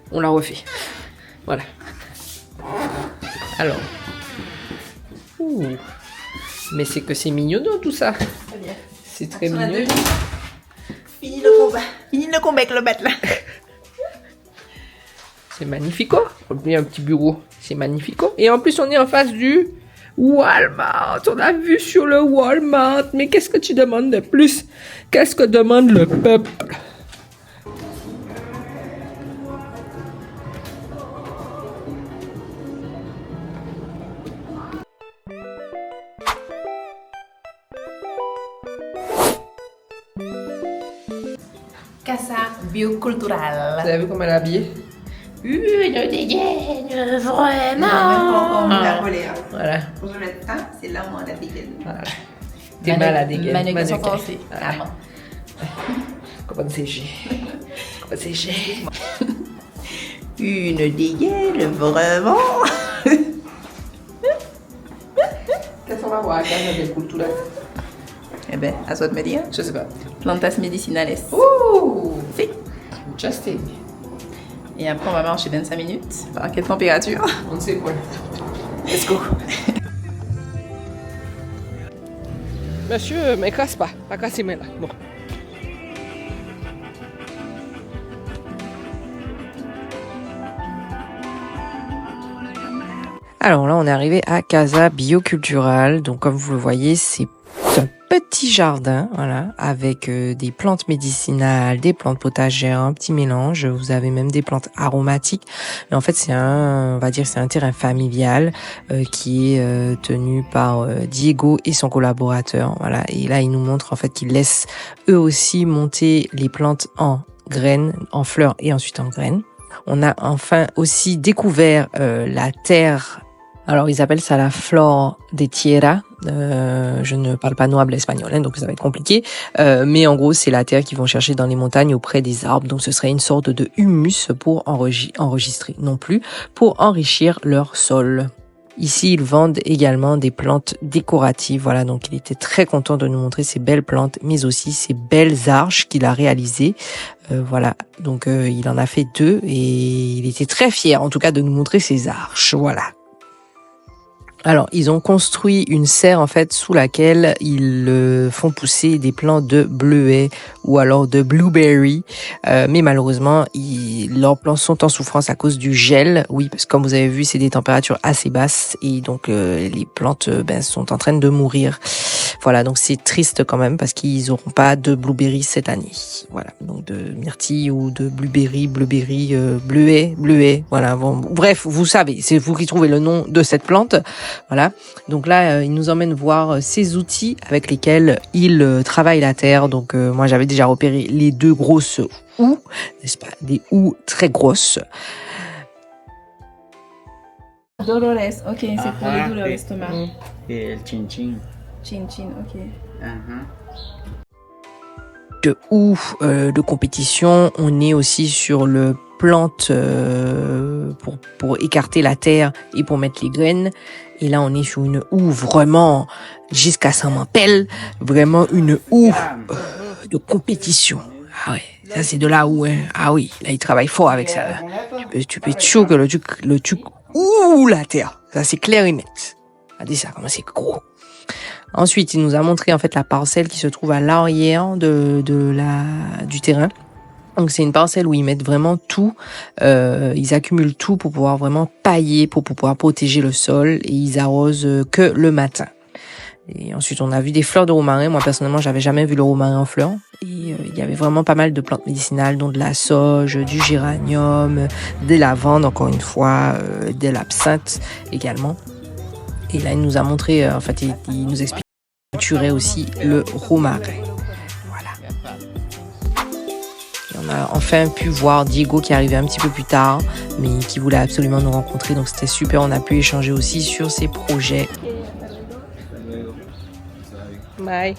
On l'a refait. Voilà. Alors. Ouh. Mais c'est que c'est mignon tout ça. Très bien. C'est très mignon. Fini le combat. Fini le combat avec le bat là. C'est magnifico. On met un petit bureau. C'est magnifico. Et en plus, on est en face du Walmart. On a vu sur le Walmart. Mais qu'est-ce que tu demandes de plus? Qu'est-ce que demande le peuple? Casa biocultural. Vous avez vu comment elle est habillée? Une dégaine, vraiment. Voilà. Pour je mettre ça, c'est là où on a dégaine. Voilà. T'es mal à dégainer. Mannequin sont forcés. Voilà. Comment c'est G? Comment c'est G? Une dégaine, vraiment. Qu'est-ce qu'on va voir à Casa biocultural? Eh ben, à toi de me dire. Je sais pas. Plantas medicinales. Ouh! Si. Justin. Et après, on va marcher 25 minutes. Par quelle température? On ne sait quoi. Let's go. Monsieur, mais casse pas. Pas casser mes là. Bon. Alors là, on est arrivé à Casa Biocultural. Donc, comme vous le voyez, c'est un petit jardin, voilà, avec des plantes médicinales, des plantes potagères, un petit mélange. Vous avez même des plantes aromatiques. Mais en fait, c'est on va dire, c'est un terrain familial qui est tenu par Diego et son collaborateur. Voilà. Et là, il nous montre en fait qu'ils laissent eux aussi monter les plantes en graines, en fleurs et ensuite en graines. On a enfin aussi découvert la terre. Alors, ils appellent ça la flore de tierra. Je ne parle pas noble espagnol, hein, donc ça va être compliqué. Mais en gros, c'est la terre qu'ils vont chercher dans les montagnes auprès des arbres. Donc, ce serait une sorte de humus pour enregistrer, non plus, pour enrichir leur sol. Ici, ils vendent également des plantes décoratives. Voilà, donc il était très content de nous montrer ces belles plantes, mais aussi ces belles arches qu'il a réalisées. Voilà, donc il en a fait 2 et il était très fier, en tout cas, de nous montrer ces arches. Voilà. Alors, ils ont construit une serre en fait sous laquelle ils font pousser des plants de bleuets ou alors de blueberry, mais malheureusement, leurs plants sont en souffrance à cause du gel. Oui, parce que comme vous avez vu, c'est des températures assez basses et donc les plantes sont en train de mourir. Voilà, donc c'est triste quand même parce qu'ils n'auront pas de blueberry cette année. Voilà, donc de myrtille ou de blueberry, bleuet. Voilà, bon, bref, vous savez, c'est vous qui trouvez le nom de cette plante. Voilà, donc là, il nous emmène voir ces outils avec lesquels il travaille la terre. Donc moi, j'avais déjà repéré les 2 grosses houes, n'est-ce pas, des houes très grosses. Dolores, ok, c'est pour les douleurs d'estomac. Et le chin-chin. Chin-chin, ok. De houes de compétition, on est aussi sur le plante pour écarter la terre et pour mettre les graines. Et là, on est sur une houe vraiment, jusqu'à ça m'appelle, vraiment une houe de compétition. Ah ouais, ça c'est de la houe, hein. Ah oui, là, il travaille fort avec ça, là. Tu peux être sûr que le truc, ouh, la terre. Ça, c'est clair et net. Regardez ça, comment c'est gros. Ensuite, il nous a montré, en fait, la parcelle qui se trouve à l'arrière du terrain. Donc, c'est une parcelle où ils mettent vraiment tout, ils accumulent tout pour pouvoir vraiment pailler, pour pouvoir protéger le sol, et ils arrosent que le matin. Et ensuite, on a vu des fleurs de romarin. Moi, personnellement, j'avais jamais vu le romarin en fleurs. Et il y avait vraiment pas mal de plantes médicinales, dont de la sauge, du géranium, des lavandes, encore une fois, de l'absinthe également. Et là, il nous a montré, en fait, il nous explique qu'il culturait aussi le romarin. On a enfin pu voir Diego qui arrivait un petit peu plus tard, mais qui voulait absolument nous rencontrer. Donc c'était super, on a pu échanger aussi sur ses projets. Bye.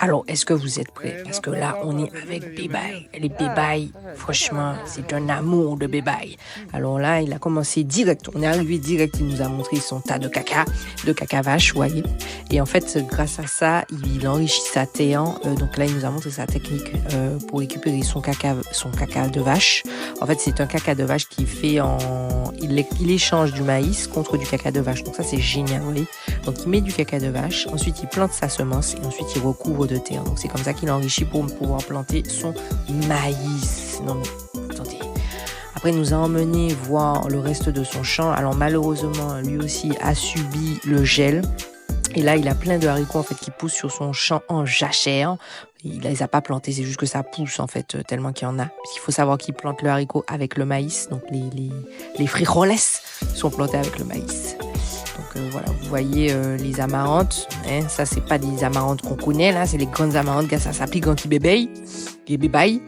Alors, est-ce que vous êtes prêts? Parce que là, on est avec Bébaye. Les Bébaye, franchement, c'est un amour de Bébaye. Alors là, il a commencé direct. On est arrivé direct. Il nous a montré son tas de caca vache, vous voyez. Et en fait, grâce à ça, il enrichit sa terre. Donc là, il nous a montré sa technique pour récupérer son caca de vache. En fait, c'est un caca de vache qu'il fait il échange du maïs contre du caca de vache. Donc ça, c'est génial, vous voyez. Donc il met du caca de vache. Ensuite, il plante sa semence et ensuite, il recouvre de terre. Donc c'est comme ça qu'il enrichit pour pouvoir planter son maïs. Non mais attendez. Après il nous a emmené voir le reste de son champ. Alors malheureusement lui aussi a subi le gel. Et là il a plein de haricots en fait qui poussent sur son champ en jachère. Il les a pas plantés, c'est juste que ça pousse en fait tellement qu'il y en a. Parce qu'il faut savoir qu'il plante le haricot avec le maïs. Donc les frijoles sont plantés avec le maïs. Donc voilà, vous voyez les amarantes, hein, ça c'est pas des amarantes qu'on connaît, là c'est les grandes amarantes, ça s'applique quand ils bébéillent, les bébailles.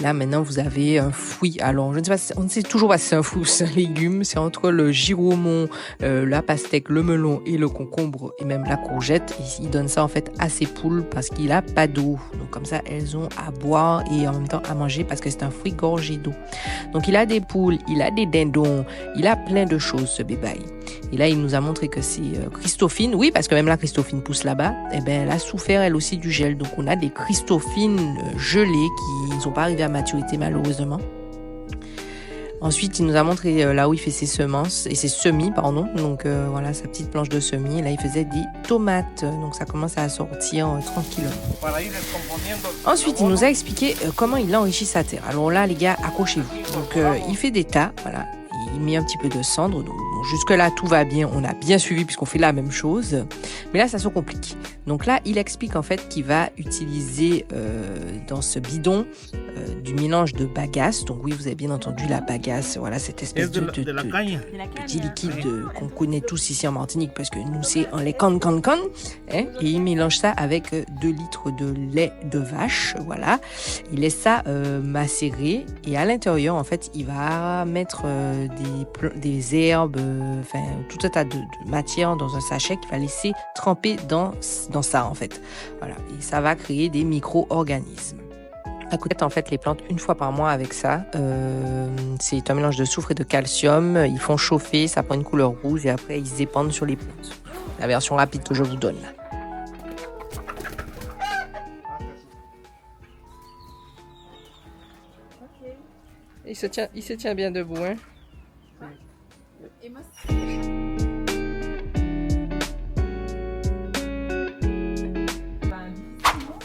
Là maintenant vous avez un fruit, alors je ne sais pas, on ne sait toujours pas si c'est un fruit ou c'est un légume, c'est entre le giromon, la pastèque, le melon et le concombre et même la courgette. Et il donne ça en fait à ses poules parce qu'il a pas d'eau, donc comme ça elles ont à boire et en même temps à manger parce que c'est un fruit gorgé d'eau. Donc il a des poules, il a des dindons, il a plein de choses ce bébaille. Et là il nous a montré que c'est Christophine, oui parce que même la Christophine pousse là-bas, et ben elle a souffert elle aussi du gel, donc on a des Christophines gelées qui ne sont pas arrivées à maturité malheureusement. Ensuite, il nous a montré là où il fait ses semences et ses semis, pardon. Donc voilà sa petite planche de semis. Et là, il faisait des tomates. Donc ça commence à sortir tranquillement. Ensuite, il nous a expliqué comment il enrichit sa terre. Alors là, les gars, accrochez-vous. Donc il fait des tas, voilà. Il met un petit peu de cendre. Donc jusque-là, tout va bien. On a bien suivi puisqu'on fait la même chose. Mais là, ça se complique. Donc là, il explique en fait qu'il va utiliser dans ce bidon du mélange de bagasse. Donc oui, vous avez bien entendu la bagasse. Voilà, cette espèce de petit liquide qu'on connaît tous ici en Martinique parce que nous, c'est en lait can. Hein, et il mélange ça avec 2 litres de lait de vache. Voilà. Il laisse ça macérer. Et à l'intérieur, en fait, il va mettre des herbes, enfin tout un tas de matière dans un sachet qu'il va laisser tremper dans ça en fait. Voilà, et ça va créer des micro-organismes. À côté, en fait, les plantes une fois par mois avec ça. C'est un mélange de soufre et de calcium. Ils font chauffer, ça prend une couleur rouge et après ils se épandent sur les plantes. La version rapide que je vous donne. Il se tient bien debout, hein.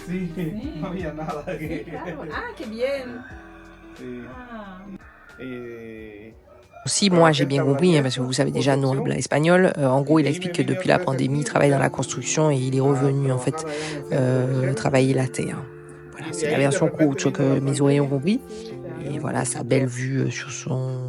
Sí, no había nada. Ah, qué bien. Aussi, moi, j'ai bien compris, hein, parce que vous savez déjà, nous, on habla espagnol. En gros, il explique que depuis la pandémie, il travaille dans la construction et il est revenu, en fait, travailler la terre. Voilà, c'est la version courte que mes oreilles ont compris. Et voilà, sa belle vue sur son...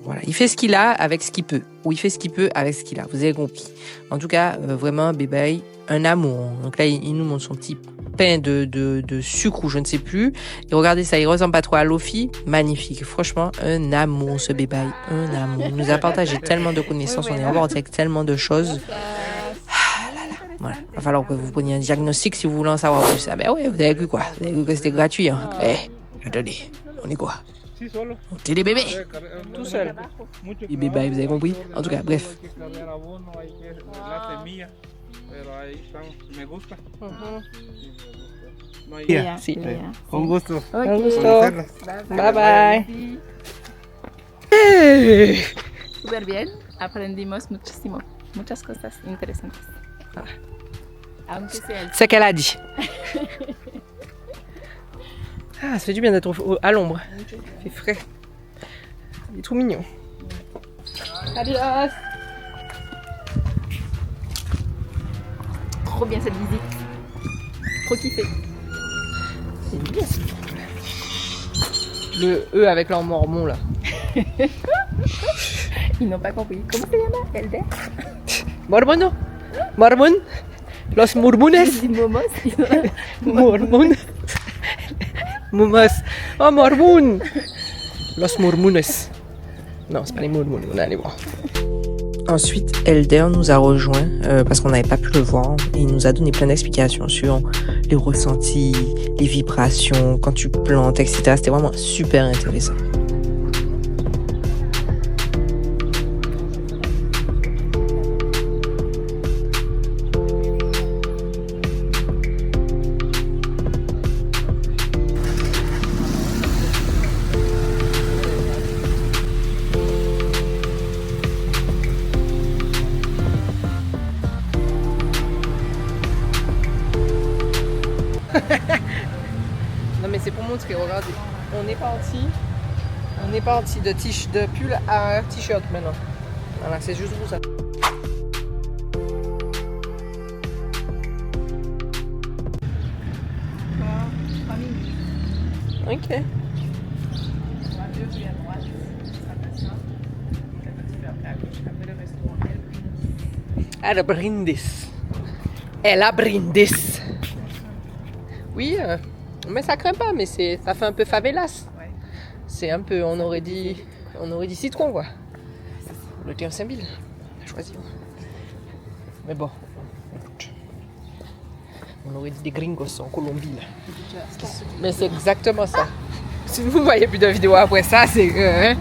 Voilà, il fait ce qu'il a avec ce qu'il peut. Ou il fait ce qu'il peut avec ce qu'il a. Vous avez compris. En tout cas, vraiment, Bébaye, un amour. Donc là, il nous montre son petit pain de sucre ou je ne sais plus. Et regardez ça, il ressemble pas trop à Lofi. Magnifique. Franchement, un amour, ce Bébaye. Un amour. Il nous a partagé tellement de connaissances. On est en bord avec tellement de choses. Ah là là. Voilà. Va falloir que vous preniez un diagnostic si vous voulez en savoir plus. Ah ben oui, vous avez cru quoi? Vous avez cru que c'était gratuit, hein? Eh, attendez, on est quoi? On était des bébés. Tout seul. Les bébés, vous avez compris? En tout cas, bref. Sí. Un gusto. Un gusto. Bye bye. Hey. Súper bien. Aprendimos muchas cosas interesantes. Aunque sea el... C'est ce qu'elle a dit. Ah, ça fait du bien d'être à l'ombre. Il fait frais. Il est trop mignon. Adios. Trop bien cette visite. Trop kiffé. C'est bien. Le E avec leur mormon là. Ils n'ont pas compris. Comment ça llama? Elder? Mormono. Mormon. Los mormones. Momos. Mormon. Momos. Oh, mormon. Los mormones. Non, c'est pas les mormones, on est allé voir. Ensuite, Elder nous a rejoints parce qu'on n'avait pas pu le voir et il nous a donné plein d'explications sur les ressentis, les vibrations, quand tu plantes, etc. C'était vraiment super intéressant. Non mais c'est pour montrer, regardez. On est parti de pull à t-shirt maintenant. Voilà, c'est juste pour ça. Ok. Elle brindis. Elle a brindis. Oui, mais ça craint pas, mais ça fait un peu favelas. Ouais. C'est un peu, on aurait dit citron quoi. Le thé en Saint-Bill, on a choisi. Mais bon, on aurait dit des gringos en Colombie là. Mais c'est exactement ça. Si vous voyez plus de vidéos après ça, c'est que... Hein?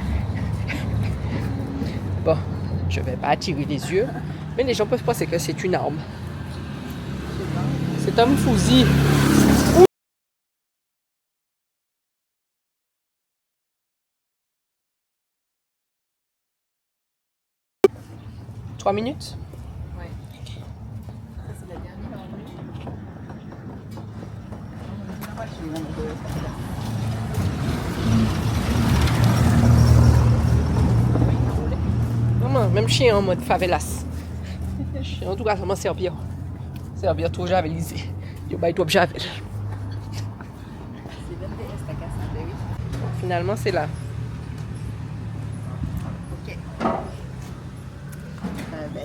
Bon, je vais pas attirer les yeux, mais les gens peuvent penser que c'est une arme. C'est un fusil. 3 minutes? Ouais. Ça, c'est la dernière Vraiment, même chien en mode favelas. En tout cas, ça m'a servir. Servir trop javelisé. Yo, bah, toi, javel. Finalement, c'est là. Ok.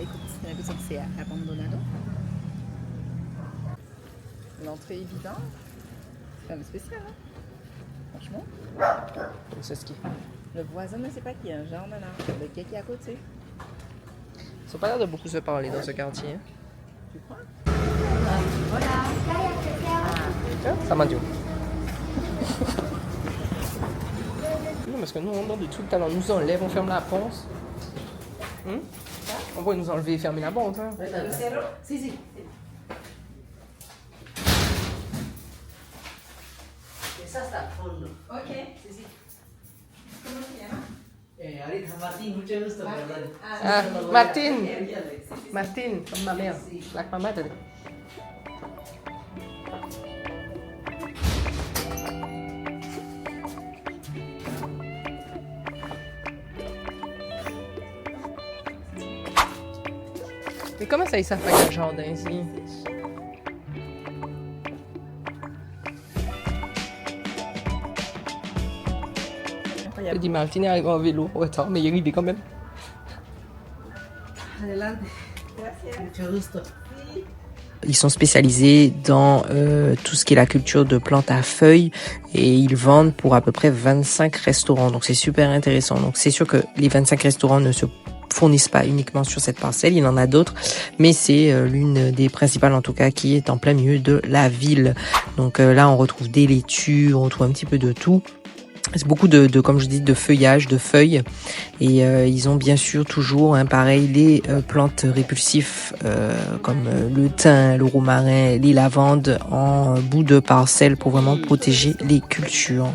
Écoute, j'ai l'impression que c'est abandonnado. L'entrée évidente. C'est un peu spécial, hein? Franchement. C'est ce qui. Le voisin ne sait pas qui est un genre maintenant. Le gars qui est à côté. Ils sont pas l'air de beaucoup se parler dans ce quartier. Hein. Tu crois? Ça m'a dit. Non, parce que nous, on demande tout le temps, on nous enlève, on ferme la porte. On va nous enlever et fermer la porte. Hein. Si, si. Esa está al fondo. Ok. Sí, sí. ¿Cómo se llama? Ahorita Martín, mucho gusto, perdón. Ah, Martine. Martine, comme ma mère. Like ma mère. Mais comment ça, ils savent pas qu'il y a un jardin ici? Je dis Martine arrive en vélo, en retard, mais il est arrivé quand même. Mucho gusto. Ils sont spécialisés dans tout ce qui est la culture de plantes à feuilles et ils vendent pour à peu près 25 restaurants. Donc c'est super intéressant. Donc c'est sûr que les 25 restaurants ne se fournissent pas uniquement sur cette parcelle, il en a d'autres, mais c'est l'une des principales en tout cas qui est en plein milieu de la ville. Donc là on retrouve des laitues, on retrouve un petit peu de tout. C'est beaucoup de comme je dis, de feuillage, de feuilles. Et ils ont bien sûr toujours, pareil, les plantes répulsifs comme le thym, le romarin, les lavandes en bout de parcelle pour vraiment protéger les cultures.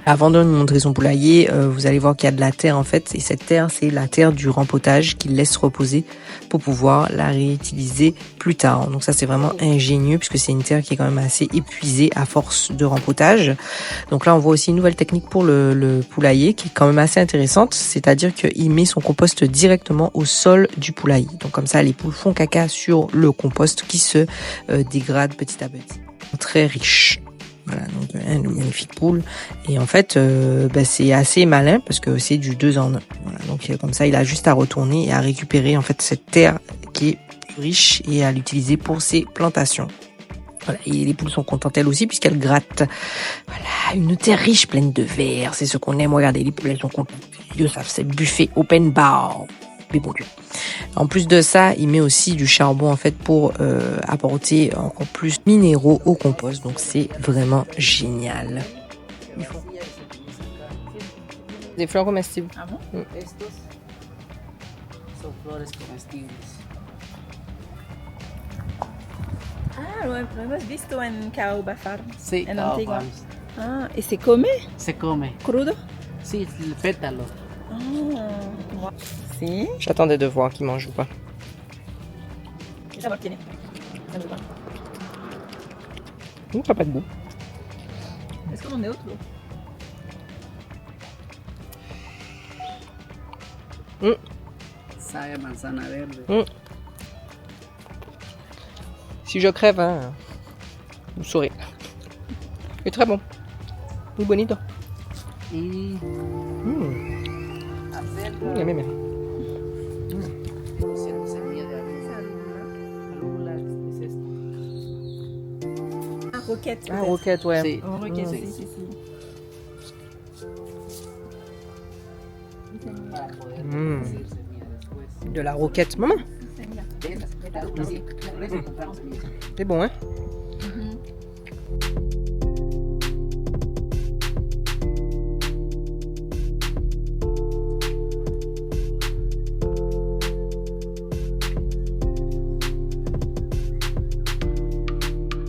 Avant de nous montrer son poulailler, vous allez voir qu'il y a de la terre en fait. Et cette terre, c'est la terre du rempotage qu'il laisse reposer pour pouvoir la réutiliser plus tard. Donc ça, c'est vraiment ingénieux puisque c'est une terre qui est quand même assez épuisée à force de rempotage. Donc là, on voit aussi une nouvelle technique pour le poulailler qui est quand même assez intéressante. C'est-à-dire qu'il met son compost directement au sol du poulailler. Donc comme ça, les poules font caca sur le compost qui se dégrade petit à petit. Très riche. Voilà, donc une magnifique poule. Et en fait, c'est assez malin parce que c'est du 2 en 1. Voilà, donc comme ça, il a juste à retourner et à récupérer en fait cette terre qui est plus riche et à l'utiliser pour ses plantations. Voilà, et les poules sont contentes elles aussi puisqu'elles grattent. Voilà, une terre riche pleine de verre, c'est ce qu'on aime. Regardez, les poules elles sont contentes. Dieu, ça c'est buffet open bar. Mais bon Dieu. En plus de ça, il met aussi du charbon en fait pour apporter encore plus minéraux au compost. Donc c'est vraiment génial. Des fleurs comestibles. Ah bon? Estos son flores comestibles. Ah, lo hemos visto en Caoba Farm. Sí, En Cao Antigua. Farms. Ah, ¿y se come Se come. crudo? Sí, el pétalo. Ah, sí. J'attendais de voir qu'il mange ou pas. ¿Qué sabor tiene? Ça n'a pas de goût. Es como neutro. Sabe a manzana verde. Si je crève, vous saurez. C'est très bon. Muy bonito. Y acelga. Bien. Semilla de arugula. Es esto. Ah, roquette. Ah, roquette, ouais. Sí. Oh, roquette, Sí. sí. Para poder Mm. producir semilla después. De la roquette. Maman, Sí, por eso compramos semillas. c'est bon, hein?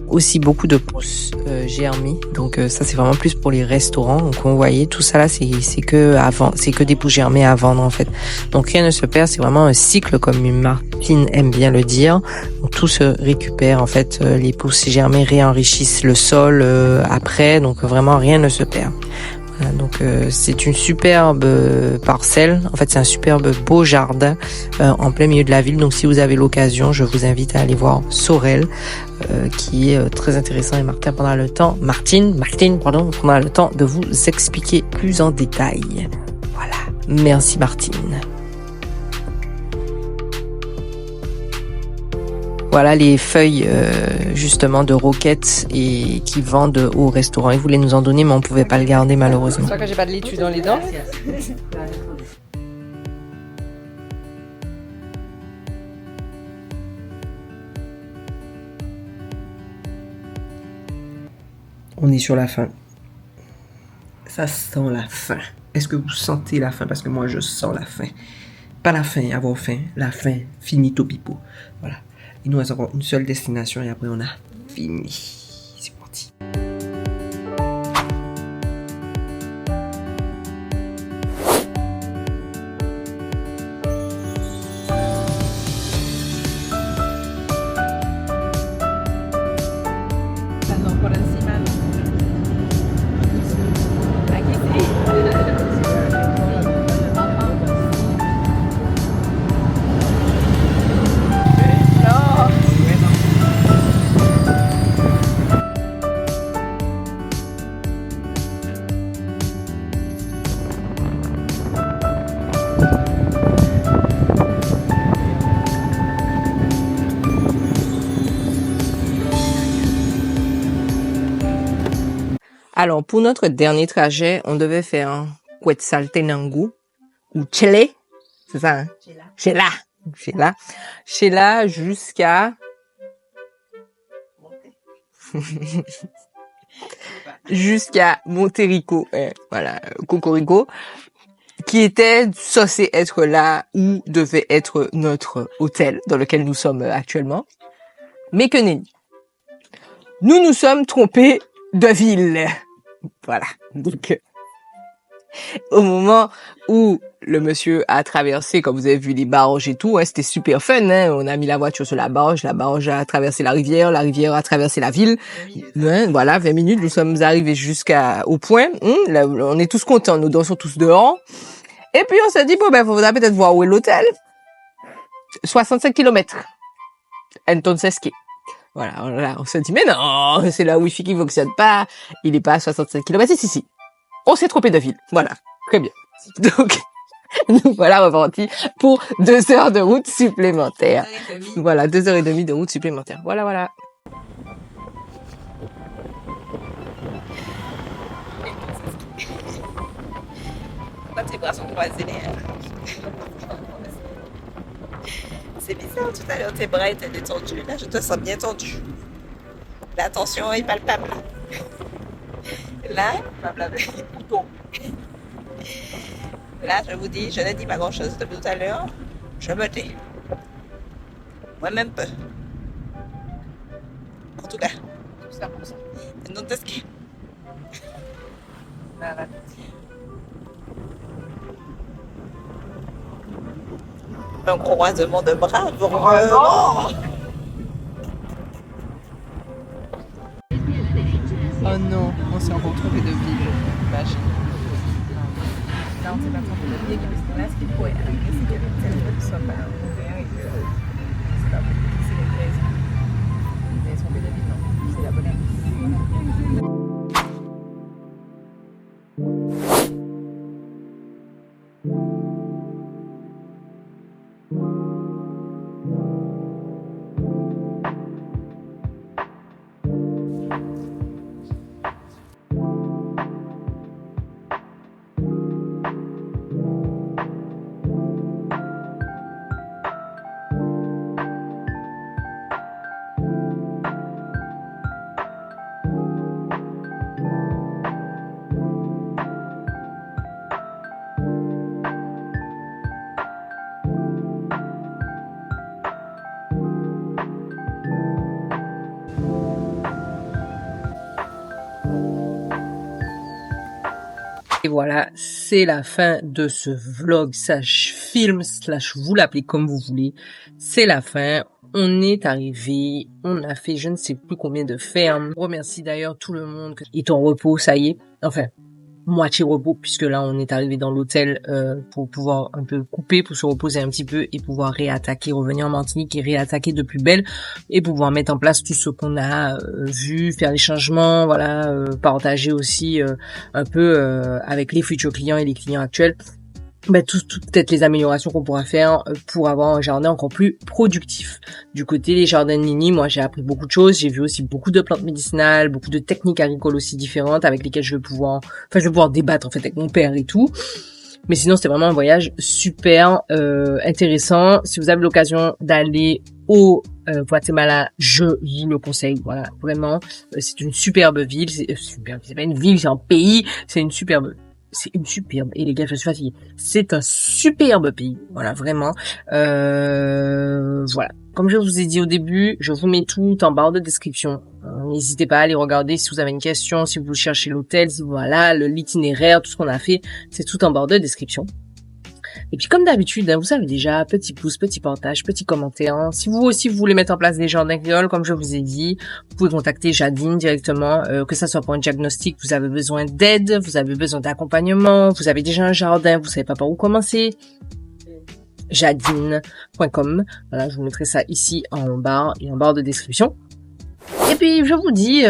Aussi beaucoup de pousses germées, donc ça c'est vraiment plus pour les restaurants. Donc vous voyez tout ça là, c'est que des pousses germées à vendre en fait. Donc rien ne se perd, c'est vraiment un cycle comme Martine aime bien le dire. Donc tout se récupère en fait, les pousses germées réenrichissent le sol après, donc vraiment rien ne se perd. Voilà, donc c'est une superbe parcelle, en fait c'est un superbe beau jardin en plein milieu de la ville. Donc si vous avez l'occasion, je vous invite à aller voir Sorel qui est très intéressant, et Martine prendra le temps de vous expliquer plus en détail. Voilà, merci Martine. Voilà les feuilles justement de roquette et qui vendent au restaurant. Ils voulaient nous en donner mais on pouvait pas le garder malheureusement. C'est ça que j'ai pas de laitue dans les dents. On est sur la fin. Ça sent la faim. Est-ce que vous sentez la faim? Parce que moi je sens la faim. Pas la faim, avoir faim. La faim, finito pipo. Voilà. Il nous reste encore une seule destination et après on a fini. C'est parti. No, por encima no. Aquí sí. No. Alors, pour notre dernier trajet, on devait faire un Quetzaltenango ou Chile. C'est ça, hein? Sheila jusqu'à Monterico, voilà, Cocorico, qui était censé être là où devait être notre hôtel dans lequel nous sommes actuellement. Mais que nenni. Nous sommes trompés de ville. Voilà. Donc, au moment où le monsieur a traversé, comme vous avez vu, les barrages et tout, c'était super fun, hein. On a mis la voiture sur la barge a traversé la rivière a traversé la ville. Voilà, 20 minutes, nous sommes arrivés au point. Là, on est tous contents, nous dansons tous dehors. Et puis on s'est dit, bon, faudra peut-être voir où est l'hôtel. 65 km. Entonces que. Voilà, on s'est dit, mais non, c'est la Wi-Fi qui fonctionne pas. Il est pas à 65 km. Si. On s'est trompé de ville. Voilà. Très bien. Donc, nous voilà repartis pour 2 heures de route supplémentaire. Voilà, 2h30 de route supplémentaire. Voilà. Pourquoi tes bras sont croisés? C'est bizarre, tout à l'heure tes bras étaient détendus. Là, je te sens bien tendu. La tension est palpable. Là, là, je vous dis, je ne dis pas grand-chose depuis tout à l'heure. Je me tais. Moi-même peu. En tout cas. Tout ça pour ça. Non, t'es ce un croisement de bras, vraiment. Oh non, on s'est encore trompé de ville. Imagine. Là, on s'est pas trompé de ville, mais là, ce qu'il faut arriver, c'est que le téléphone ne soit pas ouvert et que c'est pas possible, c'est les raisons. Mais trompé de ville, non, c'est la bonne année. Et voilà, c'est la fin de ce vlog / film / vous l'appelez comme vous voulez. C'est la fin. On est arrivé, on a fait je ne sais plus combien de fermes. Je remercie d'ailleurs tout le monde qui est en repos, ça y est. Enfin, moitié repos, puisque là on est arrivé dans l'hôtel pour pouvoir un peu couper, pour se reposer un petit peu et pouvoir réattaquer, revenir en Martinique et réattaquer de plus belle et pouvoir mettre en place tout ce qu'on a vu, faire les changements, voilà, partager aussi un peu avec les futurs clients et les clients actuels. Toutes peut-être les améliorations qu'on pourra faire pour avoir un jardin encore plus productif. Du côté des jardins de Nini, moi j'ai appris beaucoup de choses, j'ai vu aussi beaucoup de plantes médicinales, beaucoup de techniques agricoles aussi différentes avec lesquelles je vais pouvoir débattre en fait avec mon père et tout. Mais sinon c'était vraiment un voyage super intéressant. Si vous avez l'occasion d'aller au Guatemala, je vous le conseille, voilà, vraiment. C'est une superbe ville, c'est pas une ville, c'est un pays, c'est une superbe. Et les gars, je suis fatiguée. C'est un superbe pays. Voilà, vraiment. Voilà. Comme je vous ai dit au début, je vous mets tout en barre de description. N'hésitez pas à aller regarder si vous avez une question, si vous cherchez l'hôtel, si voilà, l'itinéraire, tout ce qu'on a fait, c'est tout en barre de description. Et puis comme d'habitude, vous savez déjà, petit pouce, petit partage, petit commentaire. Si vous aussi vous voulez mettre en place des jardins créoles, comme je vous ai dit, vous pouvez contacter Jadine directement, que ça soit pour un diagnostic, vous avez besoin d'aide, vous avez besoin d'accompagnement, vous avez déjà un jardin, vous savez pas par où commencer. Jadine.com. Voilà, je vous mettrai ça ici en barre de description. Et puis je vous dis